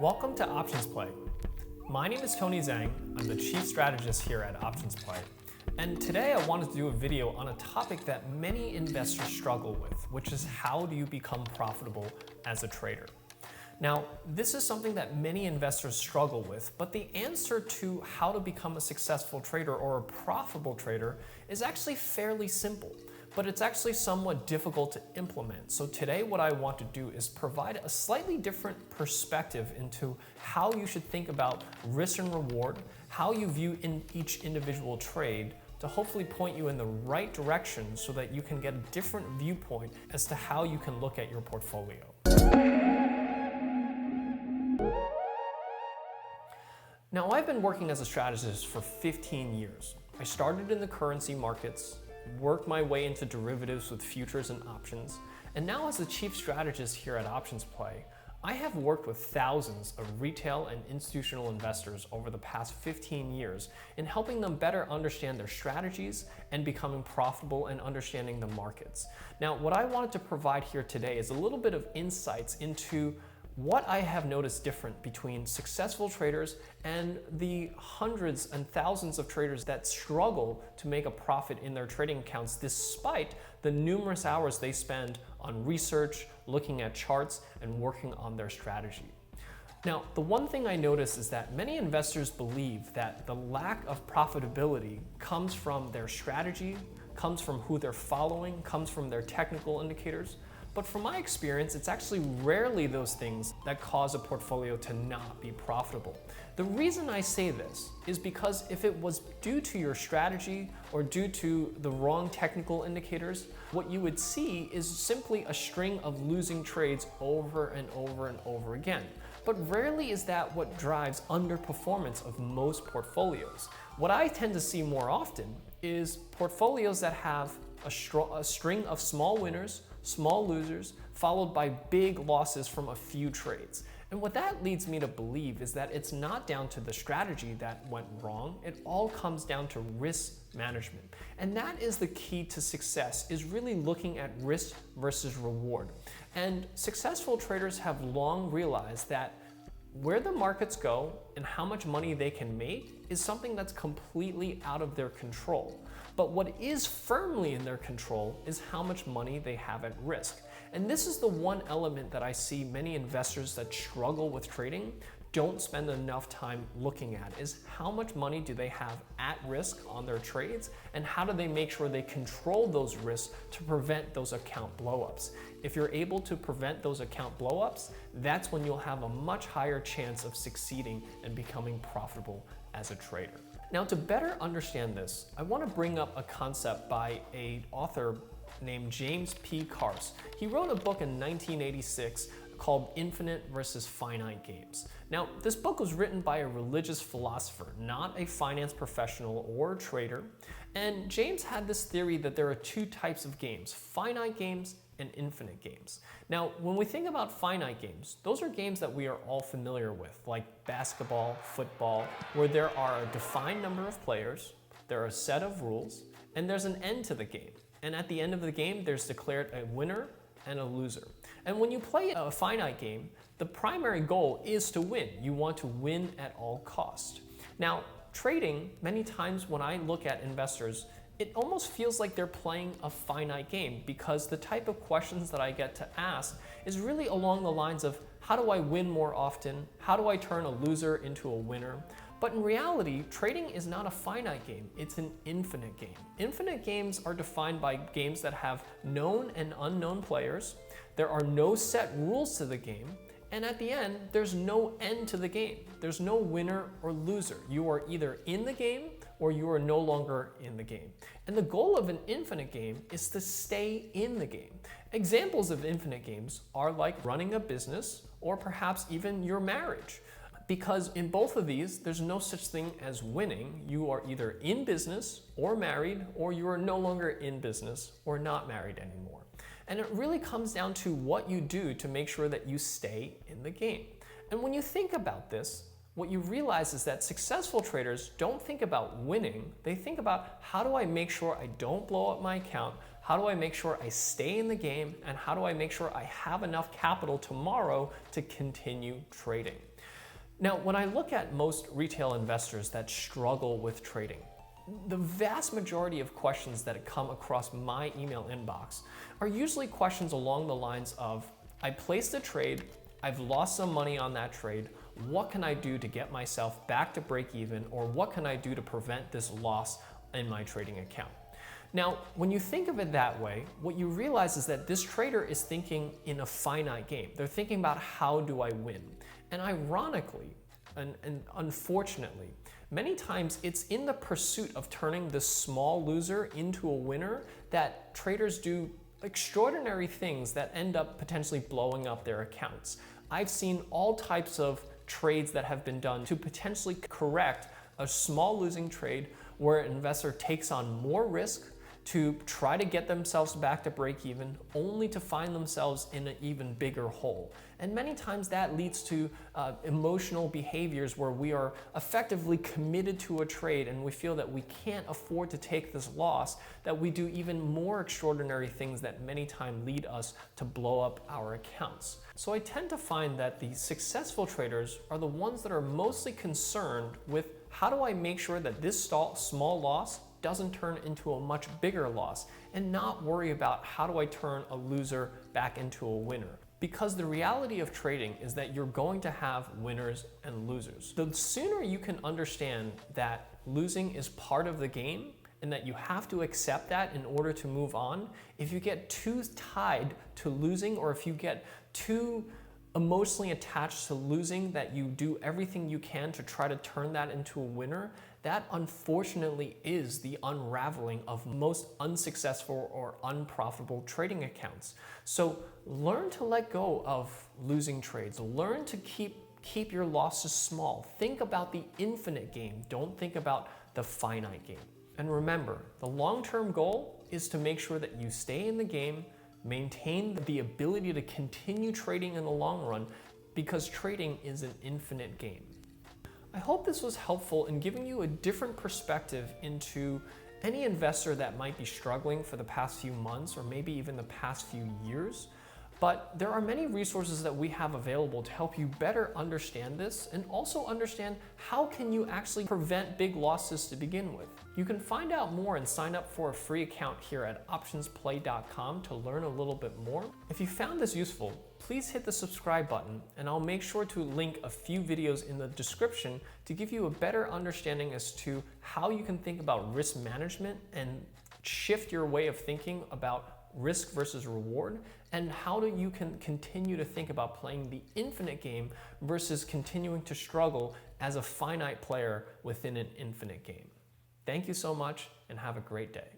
Welcome to Options Play. My name is Tony Zhang. I'm the Chief Strategist here at Options Play. And today I wanted to do a video on a topic that many investors struggle with, which is how do you become profitable as a trader? Now, this is something that many investors struggle with, but the answer to how to become a successful trader or a profitable trader is actually fairly simple, but it's actually somewhat difficult to implement. So today what I want to do is provide a slightly different perspective into how you should think about risk and reward, how you view in each individual trade, to hopefully point you in the right direction so that you can get a different viewpoint as to how you can look at your portfolio. Now, I've been working as a strategist for 15 years. I started in the currency markets, worked my way into derivatives with futures and options, and now as the chief strategist here at Options Play, I have worked with thousands of retail and institutional investors over the past 15 years in helping them better understand their strategies and becoming profitable and understanding the markets. Now, what I wanted to provide here today is a little bit of insights into what I have noticed different between successful traders and the hundreds and thousands of traders that struggle to make a profit in their trading accounts despite the numerous hours they spend on research, looking at charts, and working on their strategy. Now, the one thing I notice is that many investors believe that the lack of profitability comes from their strategy, comes from who they're following, comes from their technical indicators. But from my experience, it's actually rarely those things that cause a portfolio to not be profitable. The reason I say this is because if it was due to your strategy or due to the wrong technical indicators, what you would see is simply a string of losing trades over and over and over again. But rarely is that what drives underperformance of most portfolios. What I tend to see more often is portfolios that have a string of small winners, small losers, followed by big losses from a few trades. And what that leads me to believe is that it's not down to the strategy that went wrong, it all comes down to risk management. And that is the key to success, is really looking at risk versus reward. And successful traders have long realized that where the markets go and how much money they can make is something that's completely out of their control. But what is firmly in their control is how much money they have at risk. And this is the one element that I see many investors that struggle with trading don't spend enough time looking at, is how much money do they have at risk on their trades and how do they make sure they control those risks to prevent those account blowups. If you're able to prevent those account blowups, that's when you'll have a much higher chance of succeeding and becoming profitable as a trader. Now, to better understand this, I want to bring up a concept by an author named James P. Carse. He wrote a book in 1986 called Infinite versus Finite Games. Now, this book was written by a religious philosopher, not a finance professional or trader. And James had this theory that there are two types of games, finite games and infinite games. Now, when we think about finite games, those are games that we are all familiar with, like basketball, football, where there are a defined number of players, there are a set of rules, and there's an end to the game. And at the end of the game, there's declared a winner and a loser. And when you play a finite game, the primary goal is to win. You want to win at all costs. Now, trading, many times when I look at investors, it almost feels like they're playing a finite game because the type of questions that I get to ask is really along the lines of, how do I win more often? How do I turn a loser into a winner? But in reality, trading is not a finite game, it's an infinite game. Infinite games are defined by games that have known and unknown players, there are no set rules to the game, and at the end, there's no end to the game. There's no winner or loser. You are either in the game or you are no longer in the game. And the goal of an infinite game is to stay in the game. Examples of infinite games are like running a business or perhaps even your marriage. Because in both of these, there's no such thing as winning. You are either in business or married, or you are no longer in business or not married anymore. And it really comes down to what you do to make sure that you stay in the game. And when you think about this, what you realize is that successful traders don't think about winning. They think about, how do I make sure I don't blow up my account? How do I make sure I stay in the game? And how do I make sure I have enough capital tomorrow to continue trading? Now, when I look at most retail investors that struggle with trading, the vast majority of questions that come across my email inbox are usually questions along the lines of, I placed a trade, I've lost some money on that trade, what can I do to get myself back to break even, or what can I do to prevent this loss in my trading account? Now, when you think of it that way, what you realize is that this trader is thinking in a finite game. They're thinking about, how do I win? And ironically, and unfortunately, many times it's in the pursuit of turning this small loser into a winner that traders do extraordinary things that end up potentially blowing up their accounts. I've seen all types of trades that have been done to potentially correct a small losing trade where an investor takes on more risk to try to get themselves back to break even, only to find themselves in an even bigger hole. And many times that leads to emotional behaviors where we are effectively committed to a trade and we feel that we can't afford to take this loss, that we do even more extraordinary things that many times lead us to blow up our accounts. So I tend to find that the successful traders are the ones that are mostly concerned with, how do I make sure that this small loss doesn't turn into a much bigger loss, and not worry about, how do I turn a loser back into a winner? Because the reality of trading is that you're going to have winners and losers. The sooner you can understand that losing is part of the game and that you have to accept that in order to move on, if you get too tied to losing, or if you get too emotionally attached to losing that you do everything you can to try to turn that into a winner, that unfortunately is the unraveling of most unsuccessful or unprofitable trading accounts. So learn to let go of losing trades. Learn to keep your losses small. Think about the infinite game. Don't think about the finite game. And remember, the long-term goal is to make sure that you stay in the game, maintain the ability to continue trading in the long run, because trading is an infinite game. I hope this was helpful in giving you a different perspective into any investor that might be struggling for the past few months, or maybe even the past few years. But there are many resources that we have available to help you better understand this, and also understand how can you actually prevent big losses to begin with. You can find out more and sign up for a free account here at optionsplay.com to learn a little bit more. If you found this useful, please hit the subscribe button, and I'll make sure to link a few videos in the description to give you a better understanding as to how you can think about risk management and shift your way of thinking about risk versus reward, and how you can continue to think about playing the infinite game versus continuing to struggle as a finite player within an infinite game. Thank you so much, and have a great day.